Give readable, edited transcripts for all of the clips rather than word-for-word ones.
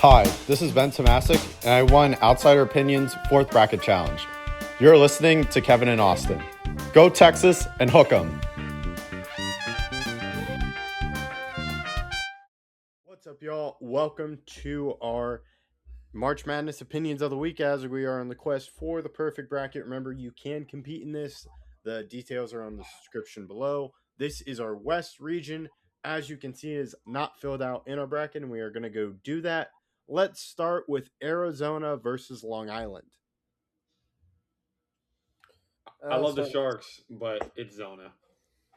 Hi, this is Ben Tomasic, and I won Outsider Opinion's 4th Bracket Challenge. You're listening to Kevin and Austin. Go Texas and hook 'em! What's up, y'all? Welcome to our March Madness Opinions of the Week as we are on the quest for the perfect bracket. Remember, you can compete in this. The details are on the description below. This is our West region. As you can see, is not filled out in our bracket, and we are going to go do that. Let's start with Arizona versus Long Island. I love the Sharks, but it's Zona.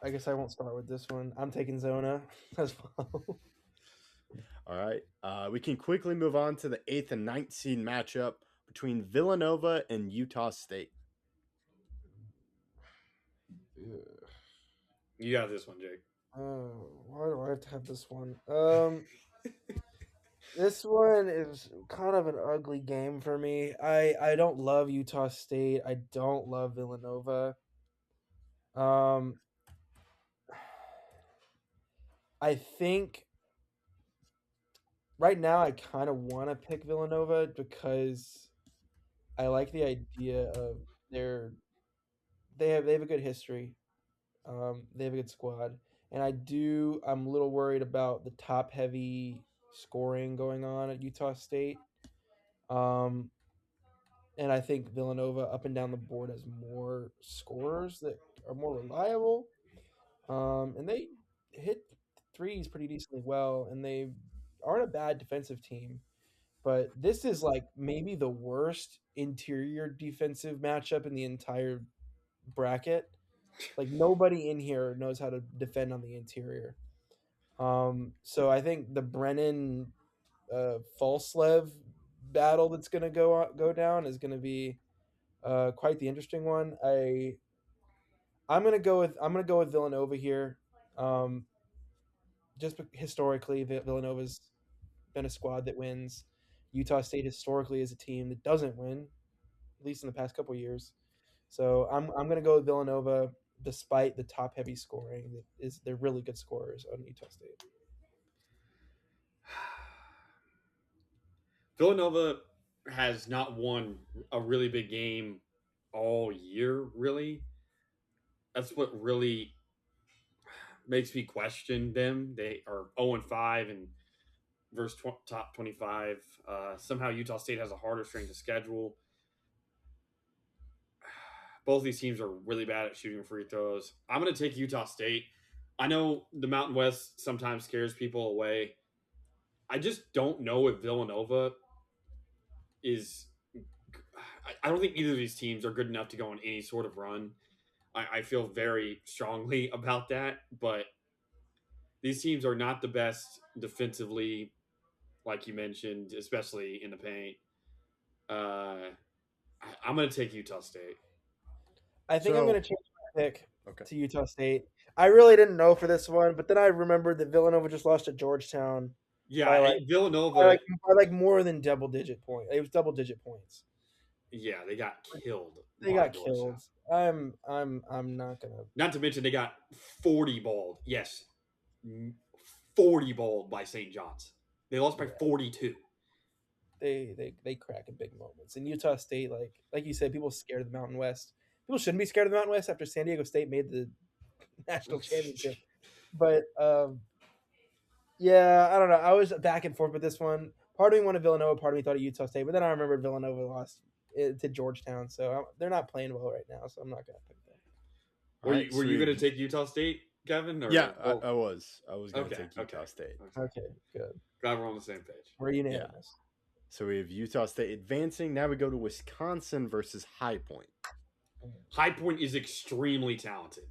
I guess I won't start with this one. I'm taking Zona as well. All right. We can quickly move on to the 8th and 9th seed matchup between Villanova and Utah State. You got this one, Jake. Why do I have to have this one? This one is kind of an ugly game for me. I don't love Utah State. I don't love Villanova. I think right now I kind of want to pick Villanova because I like the idea of they have a good history. They have a good squad, and I'm a little worried about the top heavy scoring going on at Utah State. Um, and I think Villanova up and down the board has more scorers that are more reliable. And they hit threes pretty decently well, and they aren't a bad defensive team. But this is like maybe the worst interior defensive matchup in the entire bracket. Like nobody in here knows how to defend on the interior. So I think the Brennan Falslev battle that's going to go down is going to be quite the interesting one. I'm gonna go with Villanova here. Um, just historically, Villanova's been a squad that wins. Utah State historically is a team that doesn't win, at least in the past couple years. So I'm gonna go with Villanova, despite the top heavy scoring. They're really good scorers on Utah State. Villanova has not won a really big game all year, really. That's what really makes me question them. They are 0-5 and versus top 25. Somehow Utah State has a harder strength of schedule. Both these teams are really bad at shooting free throws. I'm going to take Utah State. I know the Mountain West sometimes scares people away. I just don't know if Villanova is. I don't think either of these teams are good enough to go on any sort of run. I feel very strongly about that, but these teams are not the best defensively, like you mentioned, especially in the paint. I'm going to take Utah State. I think I'm going to change my pick to Utah State. I really didn't know for this one, but then I remembered that Villanova just lost to Georgetown. Yeah, Villanova by like more than double-digit points. It was double-digit points. Yeah, they got killed. They got killed. I'm not gonna. Not to mention they got 40 balled. Yes, 40 balled by St. John's. They lost by 42. They crack in big moments. In Utah State, like you said, people are scared of the Mountain West. People shouldn't be scared of the Mountain West after San Diego State made the national championship. But yeah, I don't know. I was back and forth with this one. Part of me wanted Villanova, part of me thought of Utah State, but then I remembered Villanova lost to Georgetown, so they're not playing well right now. So I'm not gonna pick them. Were you going to take Utah State, Kevin? Or, yeah, I was. I was going to take Utah State. Okay, good. Glad we're on the same page. We're unanimous. Yeah. So we have Utah State advancing. Now we go to Wisconsin versus High Point. High Point is extremely talented.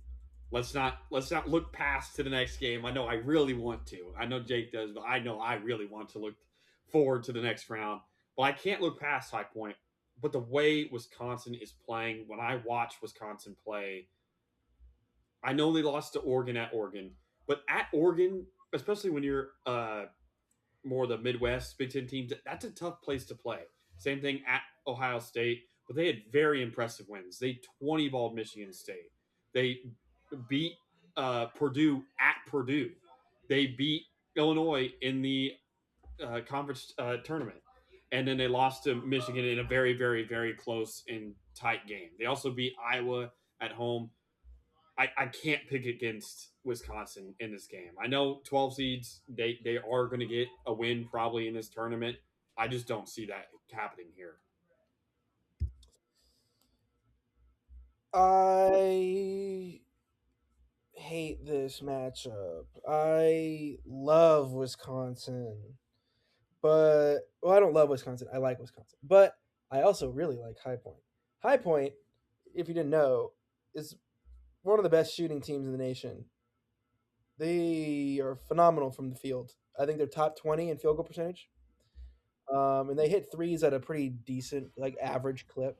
Let's not look past to the next game. I know I really want to. I know Jake does, but I know I really want to look forward to the next round. But I can't look past High Point. But the way Wisconsin is playing, when I watch Wisconsin play, I know they lost to Oregon at Oregon, but at Oregon, especially when you're more of the Midwest Big Ten teams, that's a tough place to play. Same thing at Ohio State, but they had very impressive wins. They 20-balled Michigan State. They beat Purdue at Purdue. They beat Illinois in the conference tournament, and then they lost to Michigan in a very, very, very close and tight game. They also beat Iowa at home. I can't pick against Wisconsin in this game. I know 12 seeds, they are going to get a win probably in this tournament. I just don't see that happening here. I hate this matchup. I love Wisconsin, but well, I don't love Wisconsin. I like Wisconsin, but I also really like High Point. High Point, if you didn't know, is one of the best shooting teams in the nation. They are phenomenal from the field. I think they're top 20 in field goal percentage. And they hit threes at a pretty decent, like average clip.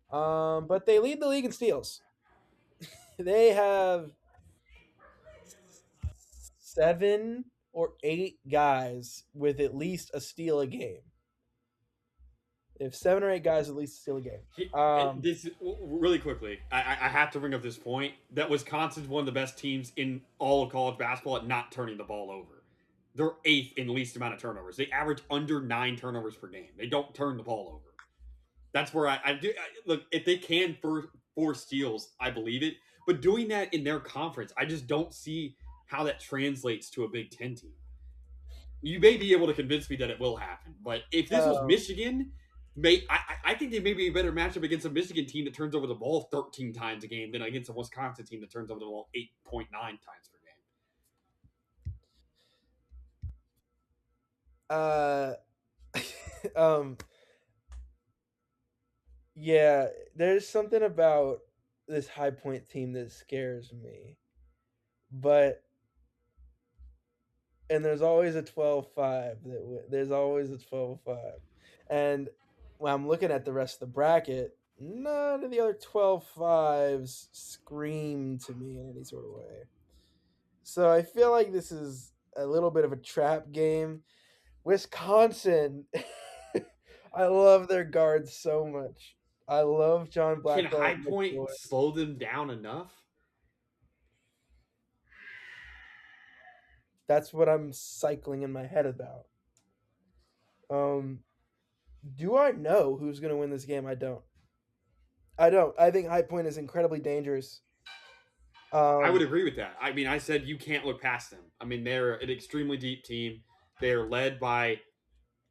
But they lead the league in steals. They have 7 or 8 guys with at least a steal a game. They have 7 or 8 guys at least steal a game. This really quickly, I have to bring up this point that Wisconsin's one of the best teams in all of college basketball at not turning the ball over. They're eighth in least amount of turnovers. They average under 9 turnovers per game. They don't turn the ball over. That's where I do look. If they can force steals, I believe it. But doing that in their conference, I just don't see how that translates to a Big Ten team. You may be able to convince me that it will happen, but if this was Um, Michigan, I think they may be a better matchup against a Michigan team that turns over the ball 13 times a game than against a Wisconsin team that turns over the ball 8.9 times per uh, um, yeah, there's something about this High Point team that scares me. But and there's always a 12-5 there's always a 12-5. And when I'm looking at the rest of the bracket, none of the other 12-5s scream to me in any sort of way. So I feel like this is a little bit of a trap game. Wisconsin, I love their guards so much. I love John game. Can Blackwell High and Nick Point Boyd. slow them down enough? That's what I'm cycling in my head about. Um, do I know who's going to win this game? I don't. I don't. I think High Point is incredibly dangerous. I would Um, agree with that. I mean, I said you can't look past them. I mean, they're an extremely deep team. They're led by,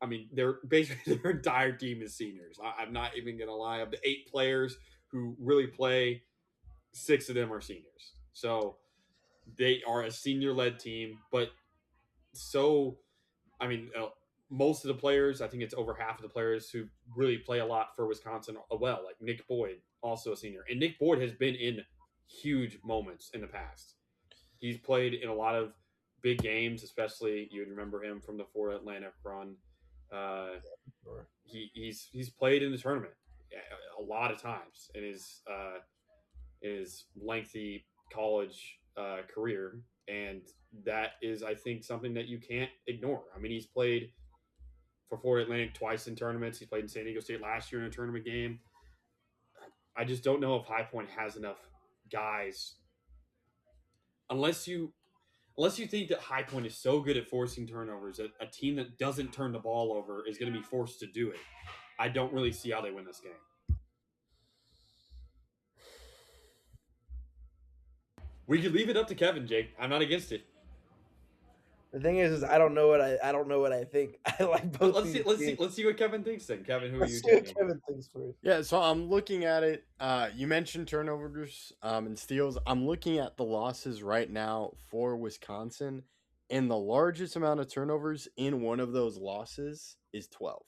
I mean, they're basically their entire team is seniors. I'm not even going to lie. Of the 8 players who really play, 6 of them are seniors. So they are a senior led team. But so, I mean, most of the players, I think it's over half of the players who really play a lot for Wisconsin well, like Nick Boyd, also a senior. And Nick Boyd has been in huge moments in the past. He's played in a lot of big games, especially you would remember him from the Four Atlantic run. Uh, sure. he's played in the tournament a lot of times in his lengthy college career, and that is, I think, something that you can't ignore. I mean, he's played for Florida Atlantic twice in tournaments. He played in San Diego State last year in a tournament game. I just don't know if High Point has enough guys, unless you think that High Point is so good at forcing turnovers that a team that doesn't turn the ball over is going to be forced to do it. I don't really see how they win this game. We could leave it up to Kevin, Jake. I'm not against it. The thing is I don't know what I don't know what I think. I like both Let's these see. Let's see. teams. Let's see what Kevin thinks. Then, Kevin, who are you Let's see what taking? Kevin thinks first. Yeah, so I'm looking at it. You mentioned turnovers and steals. I'm looking at the losses right now for Wisconsin, and the largest amount of turnovers in one of those losses is 12.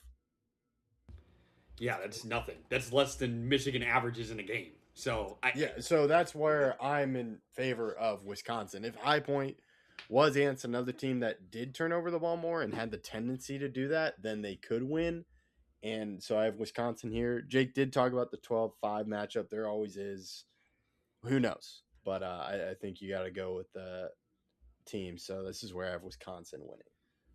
Yeah, that's nothing. That's less than Michigan averages in a game. So Yeah, so that's where I'm in favor of Wisconsin. If High Point was against another team that did turn over the ball more and had the tendency to do that, then they could win. And so I have Wisconsin here. Jake did talk about the 12-5 matchup. There always is. Who knows? But I think you got to go with the team. So this is where I have Wisconsin winning.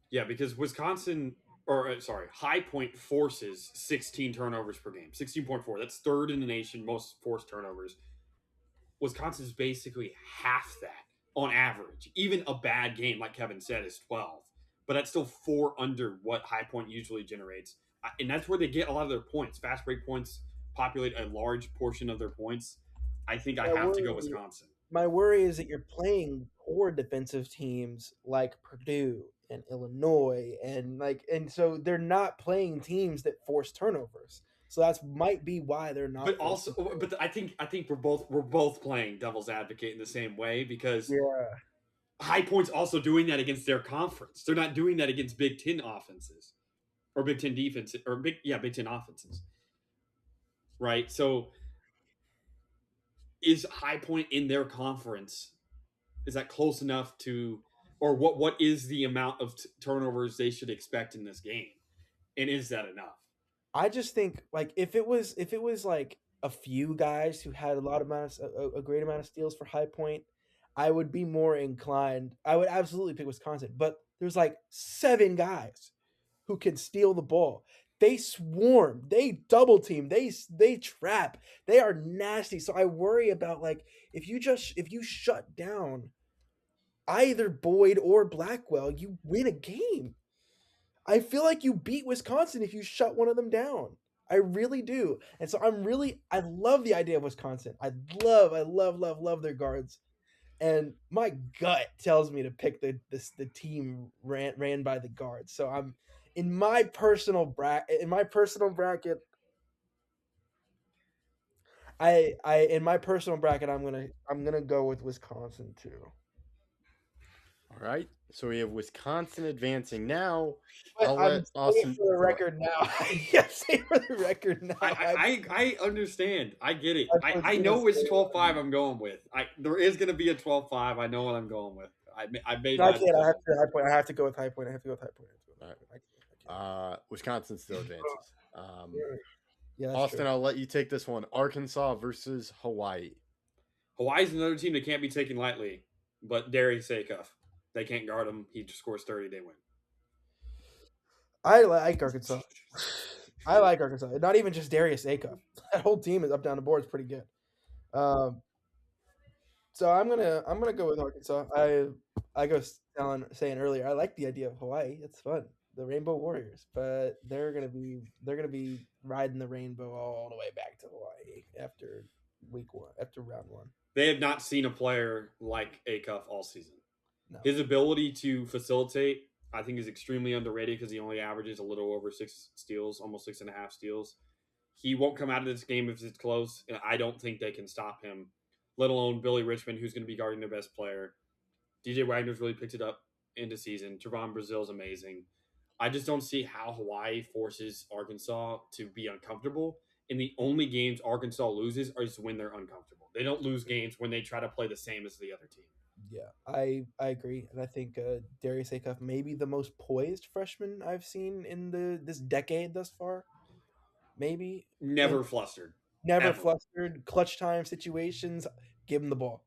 yeah, because Wisconsin, or sorry, High Point forces 16 turnovers per game. 16.4. That's third in the nation most forced turnovers. Wisconsin's basically half that on average. Even a bad game, like Kevin said, is 12. but that's still 4 under what High Point usually generates. And that's where they get a lot of their points. Fast break points populate a large portion of their points. I think I My have to go worry, Wisconsin. my worry is that you're playing poor defensive teams like Purdue and Illinois, and so they're not playing teams that force turnovers. So that's might be why they're not But also, forcing turnovers. but I think we're both playing devil's advocate in the same way because Yeah, High Point's also doing that against their conference. They're not doing that against Big Ten offenses or Big Ten defenses or Big Ten offenses, right? So is High Point in their conference? Is that close enough to, or what is the amount of turnovers they should expect in this game, and is that enough? I just think like if it was like a few guys who had a lot of amount of a great amount of steals for High Point, I would be more inclined. I would absolutely pick Wisconsin, but there's like 7 guys who can steal the ball. They swarm, they double team, they trap. They are nasty. So I worry about like if you shut down either Boyd or Blackwell, you win a game. I feel like you beat Wisconsin if you shut one of them down. I really do. And so I love the idea of Wisconsin. I love their guards. And my gut tells me to pick the team ran by the guards. So I'm in my personal bracket I in my personal bracket I'm gonna go with Wisconsin too. All right. So we have Wisconsin advancing now. But I'll I'm let saying Austin for the go ahead. record now. Yeah, say for the record now. I understand. I get it. I was I gonna know it's say 12-5 I'm going with. There is going to be a 12-5. I know what I'm going with. I made No, I my can't. I have decision. to High Point. I have to go with High Point. I have to go with High Point. I have to go with All High right. Point. I can't. Wisconsin still advances. Yeah, that's Austin, true. I'll let you take this one. Arkansas versus Hawaii. Hawaii's another team that can't be taken lightly, but Darius Acuff, they can't guard him. He just scores 30, they win. I like Arkansas. I like Arkansas. Not even just Darius Acuff. That whole team is up down the board. Is pretty good. Um, so I'm gonna go with Arkansas. I go saying earlier. I like the idea of Hawaii. It's fun. The Rainbow Warriors, but they're gonna be riding the rainbow all the way back to Hawaii after week 1, after round 1. They have not seen a player like Acuff all season. No. His ability to facilitate, I think, is extremely underrated because he only averages a little over 6 steals, almost 6.5 steals. He won't come out of this game if it's close, and I don't think they can stop him, let alone Billy Richmond, who's going to be guarding their best player. DJ Wagner's really picked it up into season. Trevon Brazil's amazing. I just don't see how Hawaii forces Arkansas to be uncomfortable. And the only games Arkansas loses is when they're uncomfortable. They don't lose games when they try to play the same as the other team. Yeah, I agree, and I think Darius Acuff may be the most poised freshman I've seen in this decade thus far. Maybe Never and flustered. never Ever. flustered, clutch time situations. Give him the ball.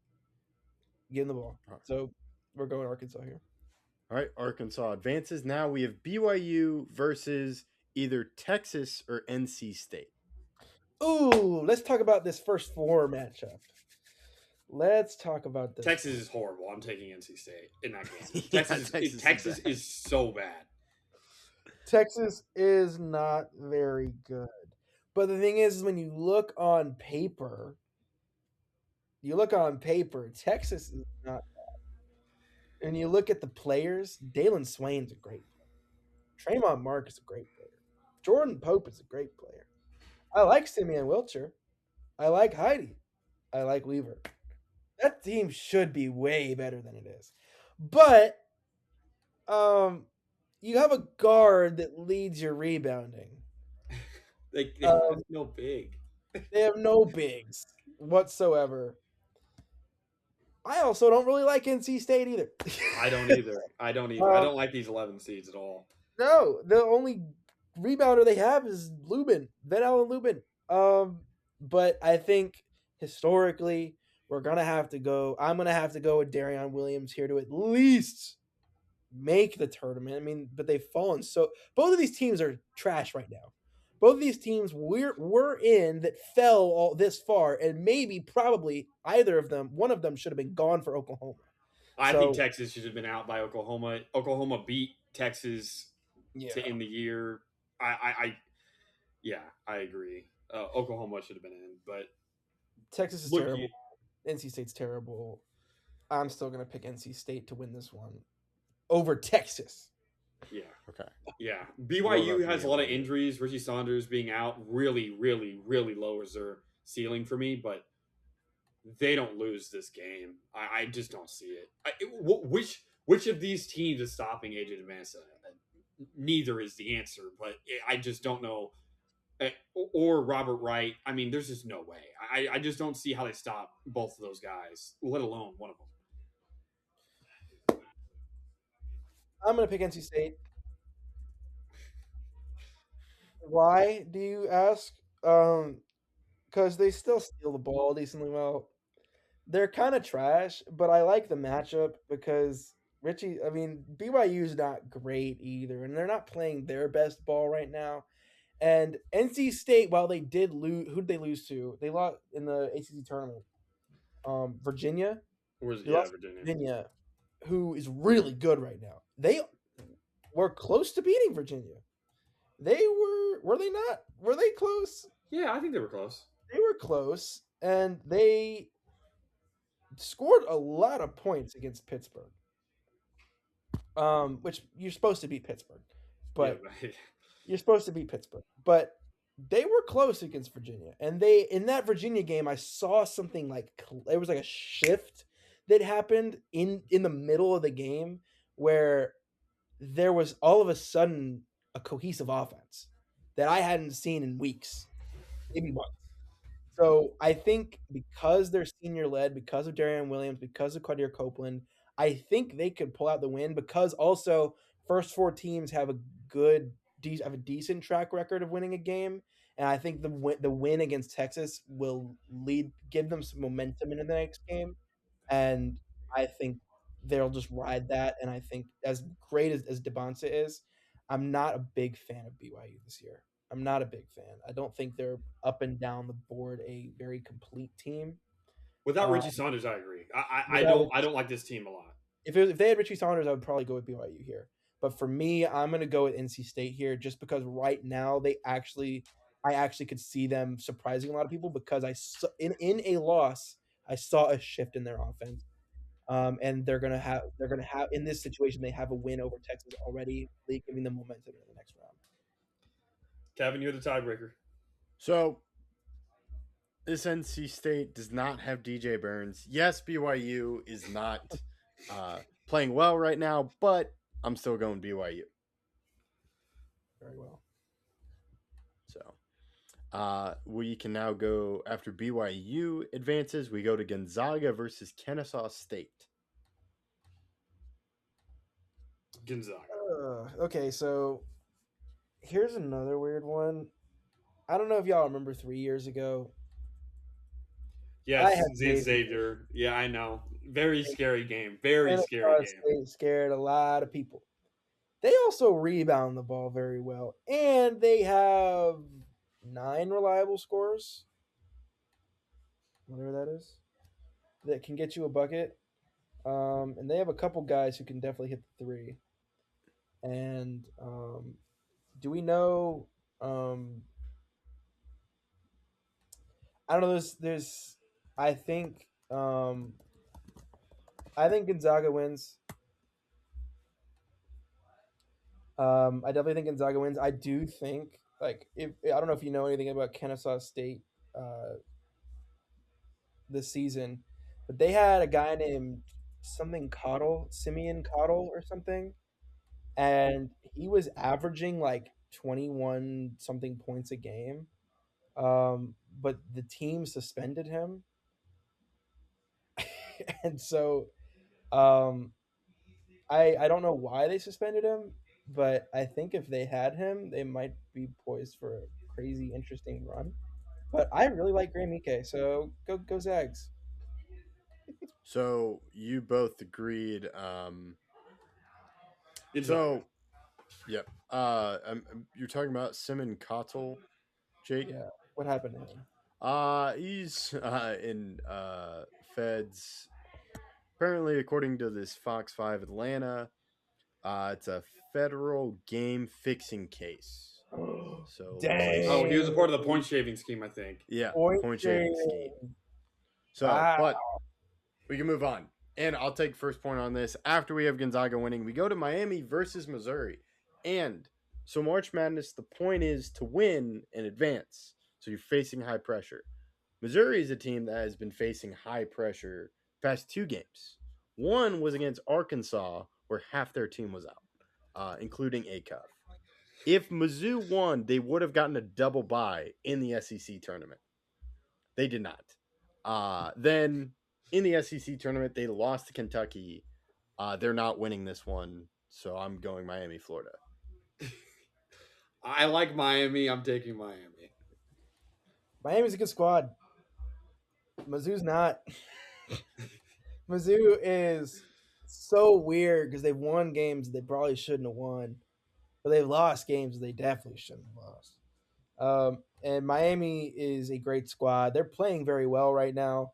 Give him the ball. All right. So we're going Arkansas here. All right, Arkansas advances. Now we have BYU versus either Texas or NC State. Ooh, let's talk about this first 4 matchup. Let's talk about this. Texas is horrible. I'm taking NC State in that game. Yeah, Texas is so bad. Texas is not very good. But the thing is when you look on paper, Texas is not bad. And you look at the players, Dalen Swain's a great player. Tremont Mark is a great player. Jordan Pope is a great player. I like Simeon Wilcher. I like Heidi. I like Weaver. That team should be way better than it is. But you have a guard that leads your rebounding. They have no big. They have no bigs whatsoever. I also don't really like NC State either. I don't either. I don't like these 11 seeds at all. No, the only rebounder they have is Lubin, Van Allen Lubin. But I think historically I'm gonna have to go with Darion Williams here to at least make the tournament. I mean, but they've fallen so. Both of these teams are trash right now. Both of these teams we're in that fell all this far, and probably one of them should have been gone for Oklahoma. I think Texas should have been out by Oklahoma. Oklahoma beat Texas Yeah, to end the year. I yeah, I agree. Oklahoma should have been in, but Texas is look, terrible. NC State's terrible. I'm still gonna pick NC State to win this one over Texas. yeah, Okay. yeah. What about BYU has a lot of BYU? injuries. Richie Saunders being out really, really, really lowers their ceiling for me, but they don't lose this game. I just don't see it. Which of these teams is stopping AJ Demancin? Neither is the answer, but I just don't know. Or Robert Wright. I mean, there's just no way. I just don't see how they stop both of those guys, let alone one of them. I'm gonna pick NC State. Why do you ask? Because they still steal the ball decently well. They're kind of trash, but I like the matchup because Richie. I mean, BYU's not great either, and they're not playing their best ball right now. And NC State, while they did lose, who did they lose to? They lost in the ACC tournament. Virginia. Where's They yeah, lost to Virginia? Virginia, who is really good right now. They were close to beating Virginia. They were they not? Were they close? Yeah, I think they were close. They were close, and they scored a lot of points against Pittsburgh. Which you're supposed to beat Pittsburgh, Yeah, but but you're supposed to beat Pittsburgh. But they were close against Virginia, and they in that Virginia game, I saw something like it was like a shift that happened in the middle of the game where there was all of a sudden a cohesive offense that I hadn't seen in weeks, maybe months. So I think because they're senior led, because of Darian Williams, because of Quadir Copeland, I think they could pull out the win. Because also first four teams have a have a decent track record of winning a game, and I think the win against Texas will give them some momentum into the next game, and I think they'll just ride that. And I think as great as Devonta is, I'm not a big fan of BYU this year. I'm not a big fan. I don't think they're up and down the board a very complete team. without Um, Richie Saunders, I agree. without I don't like this team a lot. if they had Richie Saunders, I would probably go with BYU here. But for me, I'm going to go with NC State here, just because right now I actually could see them surprising a lot of people because I saw, in a loss, I saw a shift in their offense. And they're gonna have in this situation they have a win over Texas already, giving them momentum in the next round. Kevin, you're the tiebreaker. So this NC State does not have DJ Burns. Yes, BYU is not playing well right now, but I'm still going BYU. Very well. So we can now go after BYU advances. We go to Gonzaga versus Kennesaw State. Gonzaga. Okay, so here's another weird one. I don't know if y'all remember 3 years ago. I Yes, had Xavier. Xavier. Yeah, I know. Very scary game. Very scary Kennesaw game. State scared a lot of people. They also rebound the ball very well, and they have 9 reliable scorers, whatever that is, that can get you a bucket. And they have a couple guys who can definitely hit the three. And do we know? I don't know. There's. I think. I think Gonzaga wins. I definitely think Gonzaga wins. I do think if I don't know if you know anything about Kennesaw State this season, but they had a guy named something Cottle, Simeon Cottle or something, and he was averaging like 21 something points a game. But the team suspended him, and so um, I don't know why they suspended him, but I think if they had him, they might be poised for a crazy interesting run. But I really like Graham Ike, so go Zags. So you both agreed. Gonzaga. So, yep. You're talking about Simon Cottle, Jake. Yeah, what happened to him? He's in Feds. Apparently, according to this Fox 5 Atlanta, it's a federal game fixing case. So it looks like Oh, he was a Dang. part of the point shaving scheme, I think. yeah, Point point shaving shaving. scheme. So, Wow. but we can move on. And I'll take first point on this. After we have Gonzaga winning, we go to Miami versus Missouri. And so March Madness, the point is to win and advance. So you're facing high pressure. Missouri is a team that has been facing high pressure past two games. One was against Arkansas, where half their team was out, including Acuff. If Mizzou won, they would have gotten a double bye in the SEC tournament. They did not. Then in the SEC tournament, they lost to Kentucky. They're not winning this one, so I'm going Miami, Florida. I like Miami. I'm taking Miami. Miami's a good squad. Mizzou's not. Mizzou is so weird because they've won games they probably shouldn't have won, but they've lost games they definitely shouldn't have lost. And Miami is a great squad. They're playing very well right now.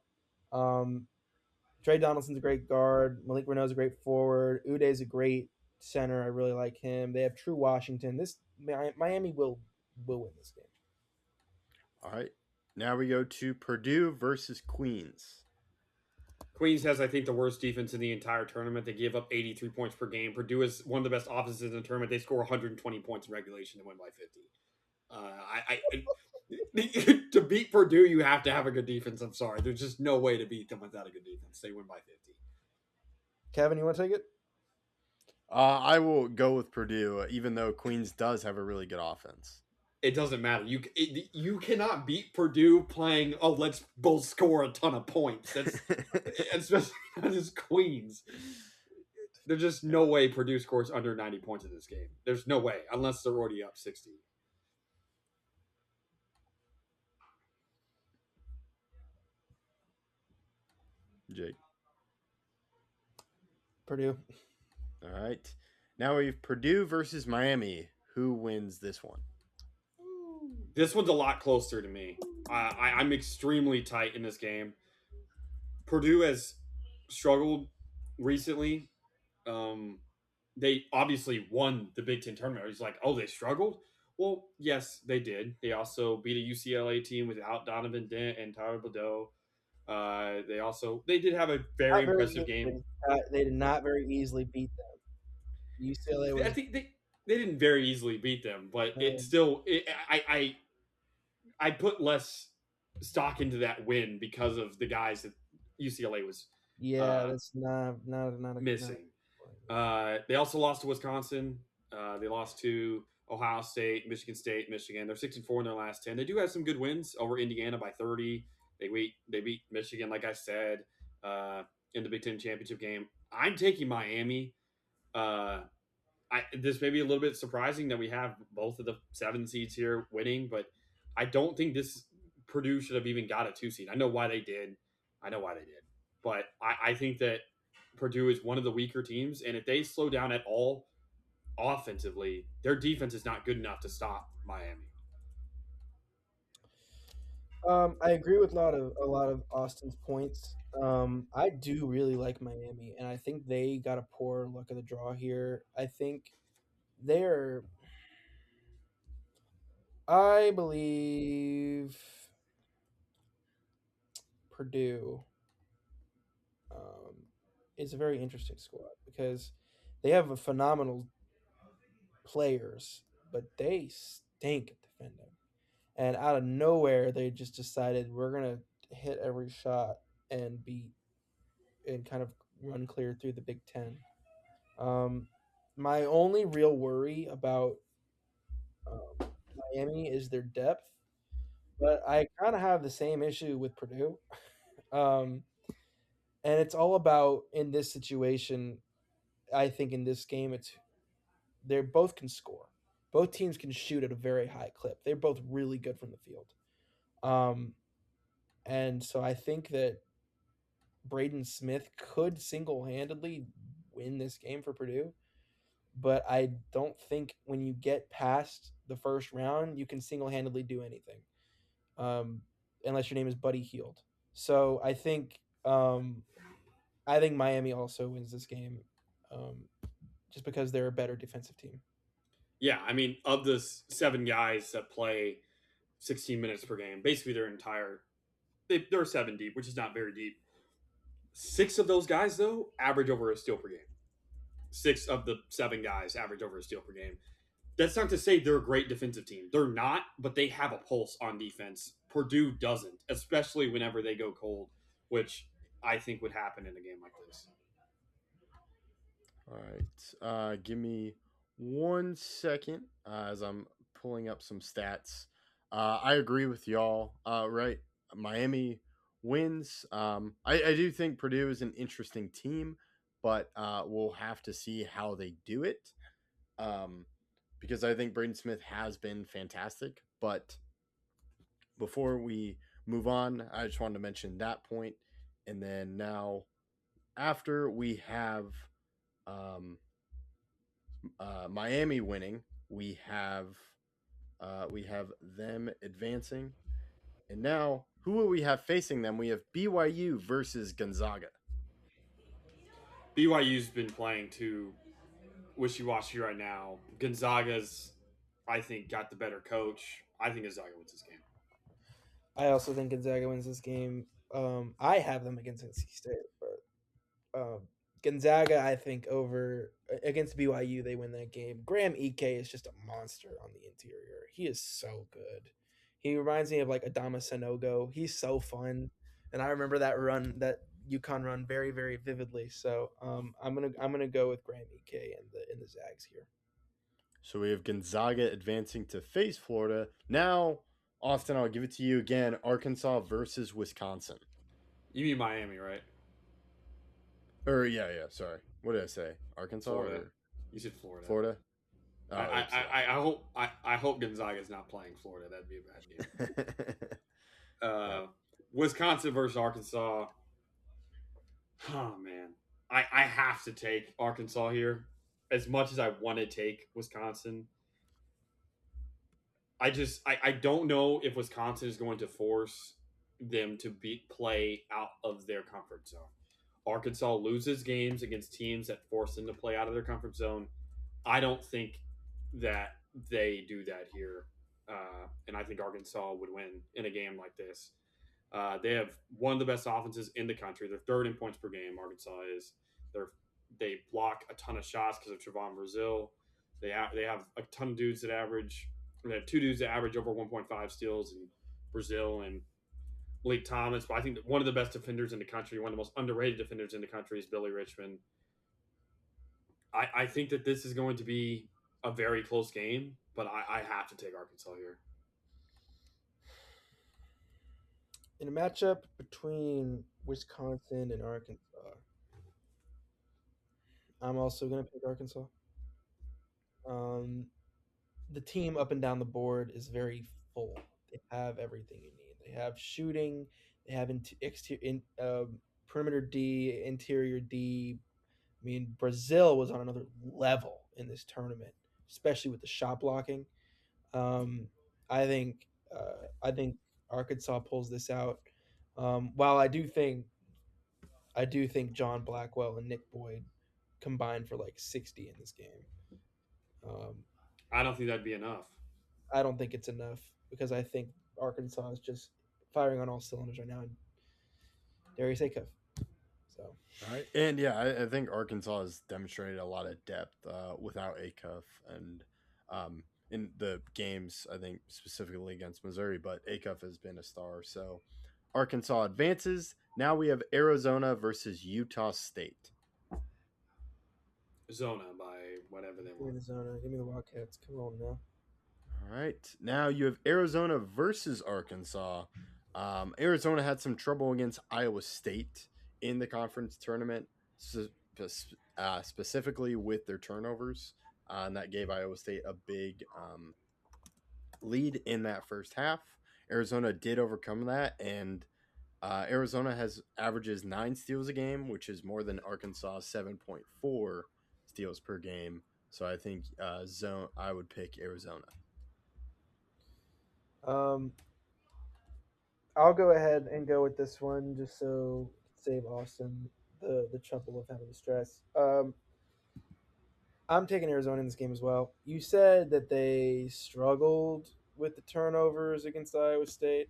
Trey Donaldson's a great guard. Malik Renault's a great forward. Uday's a great center. I really like him. They have True Washington. This Miami will win this game. All right. Now we go to Purdue versus Queens. Queens has, I think, the worst defense in the entire tournament. They give up 83 points per game. Purdue is one of the best offenses in the tournament. They score 120 points in regulation and win by 50. To beat Purdue, you have to have a good defense. I'm sorry. There's just no way to beat them without a good defense. They win by 50. Kevin, you want to take it? I will go with Purdue, even though Queens does have a really good offense. It doesn't matter. You cannot beat Purdue playing, oh, let's both score a ton of points. That's especially as Queens. There's just no way Purdue scores under 90 points in this game. There's no way, unless they're already up 60. Jake. Purdue. All right. Now we have Purdue versus Miami. Who wins this one? This one's a lot closer to me. I'm extremely tight in this game. Purdue has struggled recently. They obviously won the Big Ten tournament. He's like, oh, they struggled? Well, yes, they did. They also beat a UCLA team without Donovan Dent and Tyler Bordeaux. They did have a very impressive game. They did not very easily beat them. UCLA was. I think they didn't very easily beat them, but it's still. I put less stock into that win because of the guys that UCLA was. That's not a missing. They also lost to Wisconsin. They lost to Ohio State, Michigan State, Michigan. They're 6-4 in their last 10. They do have some good wins over Indiana by 30. They beat Michigan, like I said, in the Big Ten championship game. I'm taking Miami. This may be a little bit surprising that we have both of the 7 seeds here winning, but I don't think this Purdue should have even got a 2 seed. I know why they did. But I think that Purdue is one of the weaker teams, and if they slow down at all offensively, their defense is not good enough to stop Miami. I agree with a lot of Austin's points. I do really like Miami, and I think they got a poor luck of the draw here. I think they're. I believe Purdue is a very interesting squad because they have a phenomenal players, but they stink at defending. And out of nowhere, they just decided we're gonna hit every shot and beat and kind of run clear through the Big Ten. My only real worry about Miami is their depth, but I kind of have the same issue with Purdue. And it's all about in this situation. I think in this game, they're both can score. Both teams can shoot at a very high clip. They're both really good from the field. And so I think that Braden Smith could single-handedly win this game for Purdue, but I don't think when you get past the first round, you can single-handedly do anything, unless your name is Buddy Hield. So I think Miami also wins this game. just because they're a better defensive team. Yeah, I mean, of the seven guys that play 16 minutes per game, basically their entire they're seven deep, which is not very deep. Six of those guys though average over a steal per game. Six of the seven guys average over a steal per game. That's not to say they're a great defensive team. They're not, but they have a pulse on defense. Purdue doesn't, especially whenever they go cold, which I think would happen in a game like this. All right. Give me 1 second as I'm pulling up some stats. I agree with y'all. Right. Miami wins. I do think Purdue is an interesting team, but we'll have to see how they do it. Um, because I think Braden Smith has been fantastic. But before we move on, I just wanted to mention that point. And then now, after we have um, Miami winning, we have them advancing, and now who will we have facing them? We have BYU versus Gonzaga. BYU's been playing too wishy washy right now. Gonzaga's, I think, got the better coach. I think Gonzaga wins this game. I also think Gonzaga wins this game. I have them against NC State, but Gonzaga, I think, over against BYU, they win that game. Graham Ike is just a monster on the interior. He is so good. He reminds me of like Adama Sanogo. He's so fun, and I remember that UConn run very very vividly. So I'm gonna go with Graham Ike in the Zags here. So we have Gonzaga advancing to face Florida. Now, Austin, I'll give it to you again. Arkansas versus Wisconsin. You mean Miami, right? Or yeah. Sorry, what did I say? Arkansas Florida. or You said Florida. Florida? Oh, I, oops, I, I hope I hope Gonzaga's not playing Florida. That'd be a bad game. yeah. Wisconsin versus Arkansas. Oh man, I have to take Arkansas here. As much as I want to take Wisconsin, I don't know if Wisconsin is going to force them to play out of their comfort zone. Arkansas loses games against teams that force them to play out of their comfort zone. I don't think that they do that here, and I think Arkansas would win in a game like this. They have one of the best offenses in the country. They're third in points per game. Arkansas is. They block a ton of shots because of Trevon Brazil. They have a ton of dudes that average. They have two dudes that average over 1.5 steals in Brazil and Malik Thomas. But I think that one of the best defenders in the country, one of the most underrated defenders in the country, is Billy Richmond. I think that this is going to be a very close game, but I have to take Arkansas here. In a matchup between Wisconsin and Arkansas, I'm also going to pick Arkansas. Um, the team up and down the board is very full. They have everything you need. They have shooting. They have perimeter D, interior D. I mean, Brazil was on another level in this tournament, especially with the shot blocking. Um, I think I think Arkansas pulls this out. While I do think John Blackwell and Nick Boyd combined for like 60 in this game. Um, I don't think that'd be enough. I don't think it's enough because I think Arkansas is just firing on all cylinders right now. And Darius Acuff. So All right. And yeah, I think Arkansas has demonstrated a lot of depth without Acuff and in the games, I think specifically against Missouri, but Acuff has been a star. So Arkansas advances. Now we have Arizona versus Utah State. Zona by whatever they give me want. the Zona. Give me the Wildcats. Come on now. All right. Now you have Arizona versus Arkansas. Arizona had some trouble against Iowa State in the conference tournament, specifically with their turnovers. And that gave Iowa State a big lead in that first half. Arizona did overcome that, and Arizona has averages 9 steals a game, which is more than Arkansas 7.4 steals per game. So I think I would pick Arizona. I'll go ahead and go with this one just so save Austin the trouble of having to stress. I'm taking Arizona in this game as well. You said that they struggled with the turnovers against Iowa State.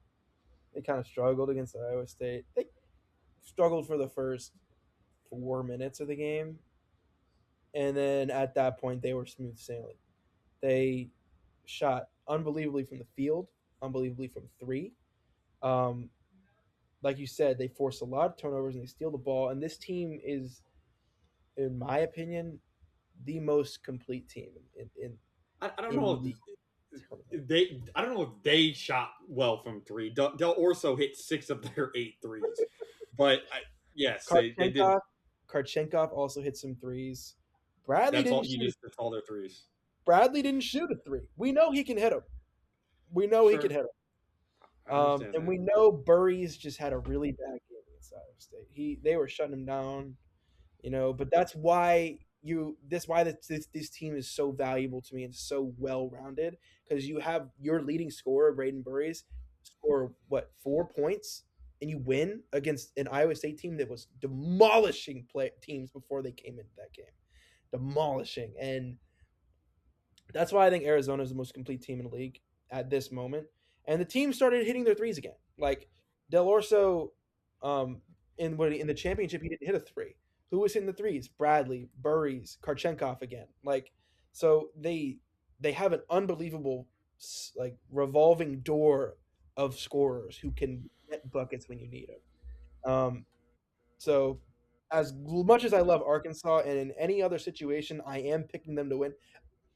They kind of struggled against Iowa State. They struggled for the first 4 minutes of the game, and then at that point they were smooth sailing. They shot unbelievably from the field, unbelievably from three. Um, like you said, they force a lot of turnovers and they steal the ball. And this team is, in my opinion, the most complete team I don't know in if the tournament. I don't know if they shot well from three. Del Orso hit 6 of their 8 threes, but yes, they did. Karchenkov, Karchenkov also hit some threes. Bradley That's all didn't he shoot. just that's all their threes. Bradley didn't shoot a three. We know he can hit them. We know he can Sure, hit them. I understand And that. we know Burries just had a really bad game against Iowa State. They were shutting him down, but that's why this team is so valuable to me and so well rounded because you have your leading scorer Braden Burries score what 4 points and you win against an Iowa State team that was demolishing teams before they came into that game, demolishing. And that's why I think Arizona is the most complete team in the league at this moment. And the team started hitting their threes again. Like Del Orso, in the championship, he didn't hit a three. Who was hitting the threes? Bradley, Burries, Karchenkov again. Like, so they have an unbelievable like revolving door of scorers who can get buckets when you need them. So as much as I love Arkansas, and in any other situation, I am picking them to win.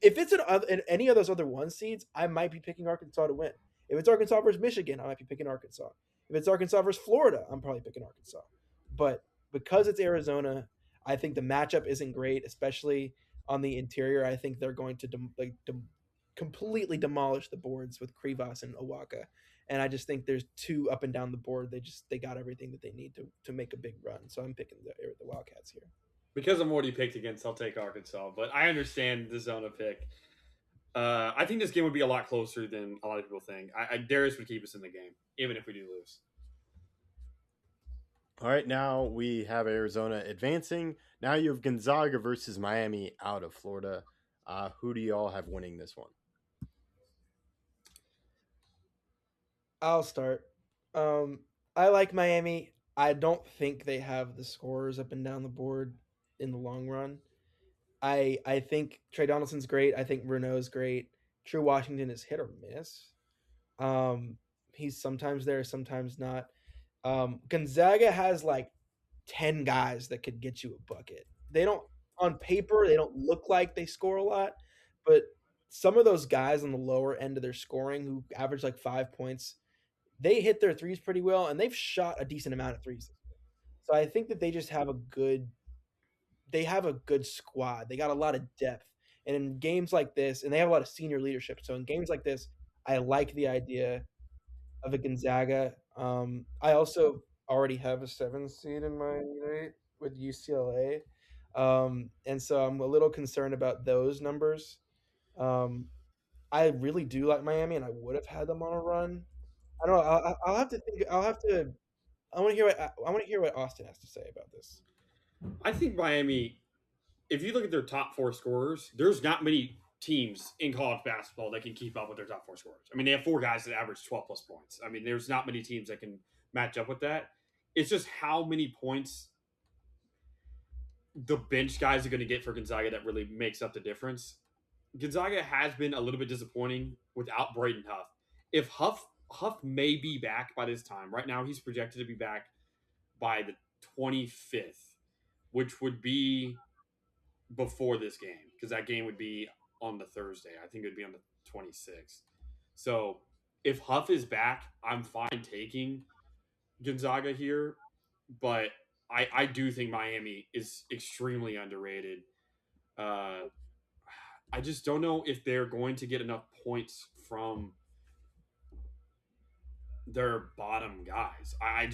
If it's in any of those other one seeds, I might be picking Arkansas to win. If it's Arkansas versus Michigan, I might be picking Arkansas. If it's Arkansas versus Florida, I'm probably picking Arkansas. But because it's Arizona, I think the matchup isn't great, especially on the interior. I think they're going to completely demolish the boards with Krivas and Owaka. And I just think there's two up and down the board. They got everything that they need to make a big run. So I'm picking the Wildcats here. Because I'm already picked against, I'll take Arkansas. But I understand the Zona pick. I think this game would be a lot closer than a lot of people think. Darius would keep us in the game, even if we do lose. All right, now we have Arizona advancing. Now you have Gonzaga versus Miami out of Florida. Who do y'all have winning this one? I'll start. Um, I like Miami. I don't think they have the scores up and down the board in the long run. I think Trey Donaldson's great. I think Renault's great. True Washington is hit or miss. Um, he's sometimes there, sometimes not. Gonzaga has like 10 guys that could get you a bucket. They don't on paper, they don't look like they score a lot, but some of those guys on the lower end of their scoring who average like 5 points, they hit their threes pretty well and they've shot a decent amount of threes. So I think that they have a good squad. They got a lot of depth. And in games like this, and they have a lot of senior leadership. So in games like this, I like the idea of a Gonzaga. I also already have a 7 seed in my eight with UCLA. And so I'm a little concerned about those numbers. Um, I really do like Miami, and I would have had them on a run. I don't know. I'll have to think. I'll have to. I want to hear what Austin has to say about this. I think Miami, if you look at their top 4 scorers, there's not many teams in college basketball that can keep up with their top 4 scorers. I mean, they have 4 guys that average 12 plus points. I mean, there's not many teams that can match up with that. It's just how many points the bench guys are going to get for Gonzaga that really makes up the difference. Gonzaga has been a little bit disappointing without Braden Huff. If Huff may be back by this time. Right now, he's projected to be back by the 25th, which would be before this game because that game would be on the Thursday. I think it would be on the 26th. So if Huff is back, I'm fine taking Gonzaga here, but I do think Miami is extremely underrated. Uh, I just don't know if they're going to get enough points from their bottom guys. I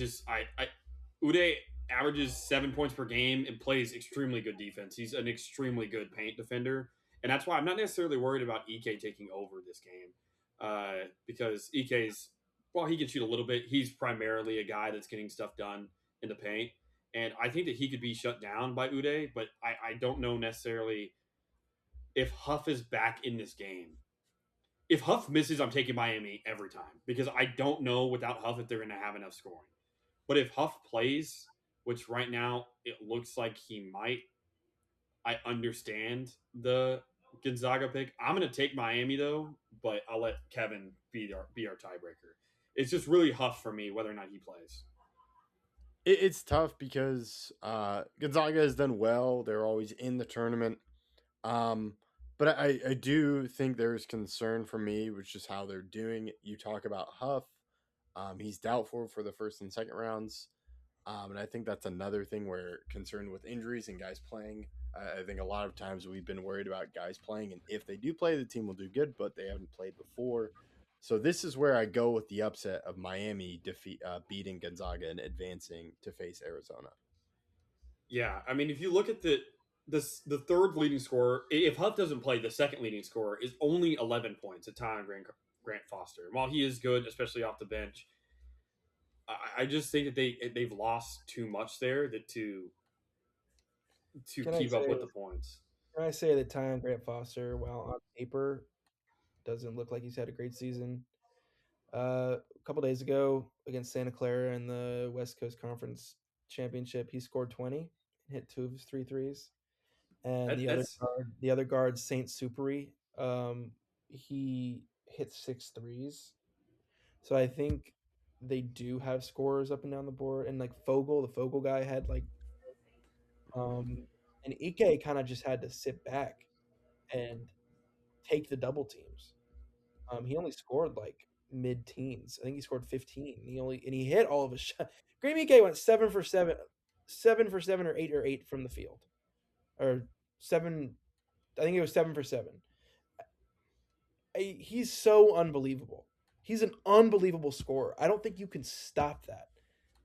Uday averages 7 points per game and plays extremely good defense. He's an extremely good paint defender, and that's why I'm not necessarily worried about Ek taking over this game because Ek's well, he can shoot a little bit. He's primarily a guy that's getting stuff done in the paint, and I think that he could be shut down by Uday, but I don't know necessarily if Huff is back in this game. If Huff misses, I'm taking Miami every time because I don't know without Huff if they're going to have enough scoring. But if Huff plays, which right now it looks like he might, I understand the Gonzaga pick. I'm going to take Miami though, but I'll let Kevin be our tiebreaker. It's just really Huff for me whether or not he plays. It's tough because Gonzaga has done well. They're always in the tournament. Um, but I do think there's concern for me, which is how they're doing. You talk about Huff. He's doubtful for the first and second rounds. And I think that's another thing where concerned with injuries and guys playing. I think a lot of times we've been worried about guys playing, and if they do play, the team will do good, but they haven't played before. So this is where I go with the upset of Miami beating Gonzaga and advancing to face Arizona. Yeah, I mean, if you look at the third leading scorer, if Huff doesn't play, the second leading scorer is only 11 points at Tyler Grant Foster. And while he is good, especially off the bench, I just think that they've lost too much there to Can I keep up with say the points. can I say that Tyon Grant Foster, while on paper, doesn't look like he's had a great season. A couple days ago against Santa Clara in the West Coast Conference Championship, he scored 20 and hit two of his three threes. And That's the other guard, Saint Superi, he hit six threes. So I think they do have scorers up and down the board. And like Fogel, the Fogel guy had like and Ike kind of just had to sit back and take the double teams. He only scored like mid teens. I think he scored 15. He hit all of his shots. Graham Ike went 7 for 7, 7 for 7 or 8 from the field, or 7. I think it was 7 for 7. He's so unbelievable. He's an unbelievable scorer. I don't think you can stop that.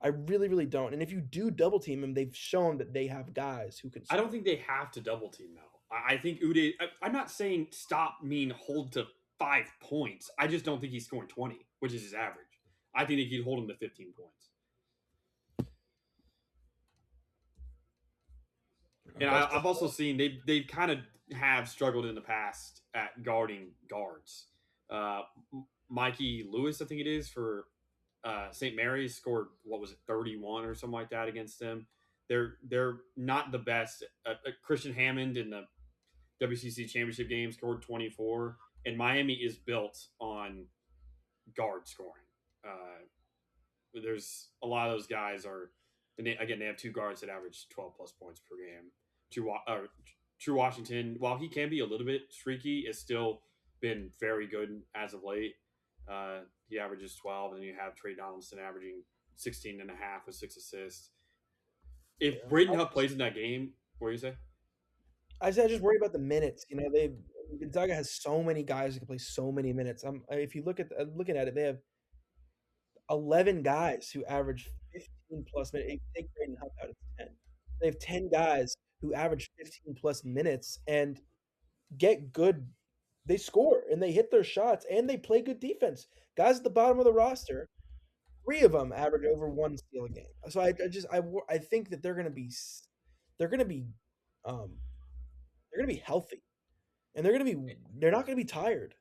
I really, really don't. And if you do double team him, they've shown that they have guys who can I score. don't think they have to double team though. I think Uday. I'm not saying stop mean hold to 5 points. I just don't think he's scoring 20, which is his average. I think they could hold him to 15 points. And I've also seen they kind of have struggled in the past at guarding guards. Uh, Mikey Lewis, I think it is for St. Mary's, scored what was it 31 or something like that against them. They're not the best. Christian Hammond in the WCC championship game scored 24, and Miami is built on guard scoring. There's a lot of those guys are, and they have two guards that average 12 plus points per game. True Washington, while he can be a little bit streaky, has still been very good as of late. He averages 12, and then you have Trey Donaldson averaging 16 and a half with 6 assists. If Yeah. Braden Huff plays in that game, what do you say? I just worry about the minutes. They Gonzaga has so many guys who can play so many minutes. If you look at looking at it, they have 11 guys who average 15 plus minutes. If you take Braden Huff out, it's 10. They have 10 guys who average 15 plus minutes and get good. They score and they hit their shots and they play good defense. Guys at the bottom of the roster, three of them average over one steal a game. So I think that they're gonna be um, they're gonna be healthy and they're not gonna be tired.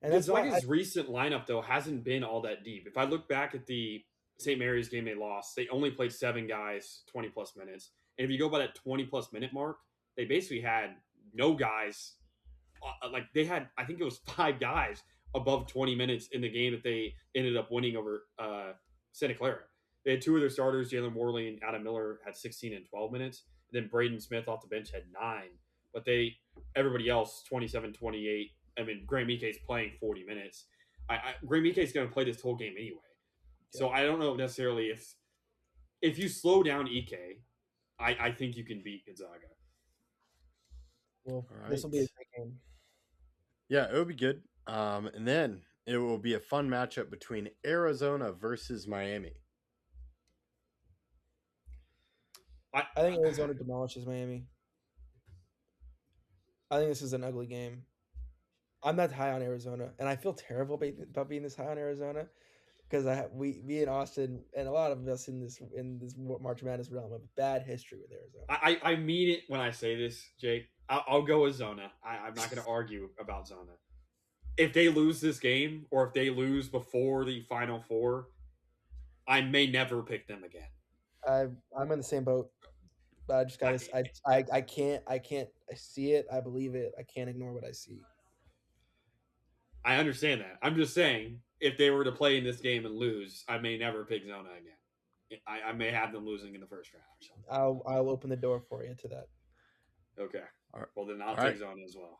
And that's why Gonzaga's recent lineup though hasn't been all that deep. If I look back at the St. Mary's game they lost, they only played 7 guys 20 plus minutes. And if you go by that 20 plus minute mark, they basically had no guys. Like they had, I think it was 5 guys above 20 minutes in the game that they ended up winning over Santa Clara. They had two of their starters, Jalen Worley and Adam Miller, had 16 and 12 minutes. And then Braden Smith off the bench had 9. But everybody else, 27, 28. I mean, Graham Ike is playing 40 minutes. Graham Ike is going to play this whole game anyway. So I don't know necessarily if you slow down Ike, I think you can beat Gonzaga. well, All this will be a right. great game. Yeah, it would be good. And then it will be a fun matchup between Arizona versus Miami. I think Arizona demolishes Miami. I think this is an ugly game. I'm not high on Arizona, and I feel terrible about being this high on Arizona because me and Austin and a lot of us in this March Madness realm have bad history with Arizona. I mean it when I say this, Jake. I'll go with Zona. I'm not going to argue about Zona. If they lose this game, or if they lose before the Final Four, I may never pick them again. I'm in the same boat. I just gotta. I can't. I see it. I believe it. I can't ignore what I see. I understand that. I'm just saying, if they were to play in this game and lose, I may never pick Zona again. I may have them losing in the first round or something. I'll open the door for you to that. Okay. All right. Well, then I'll All take right. Zona as well.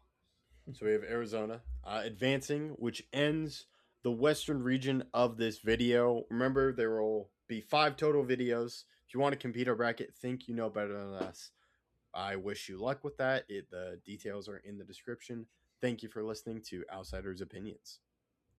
So we have Arizona advancing, which ends the western region of this video. Remember, there will be 5 total videos. If you want to compete our bracket, think you know better than us. I wish you luck with that. The details are in the description. Thank you for listening to Outsiders Opinions.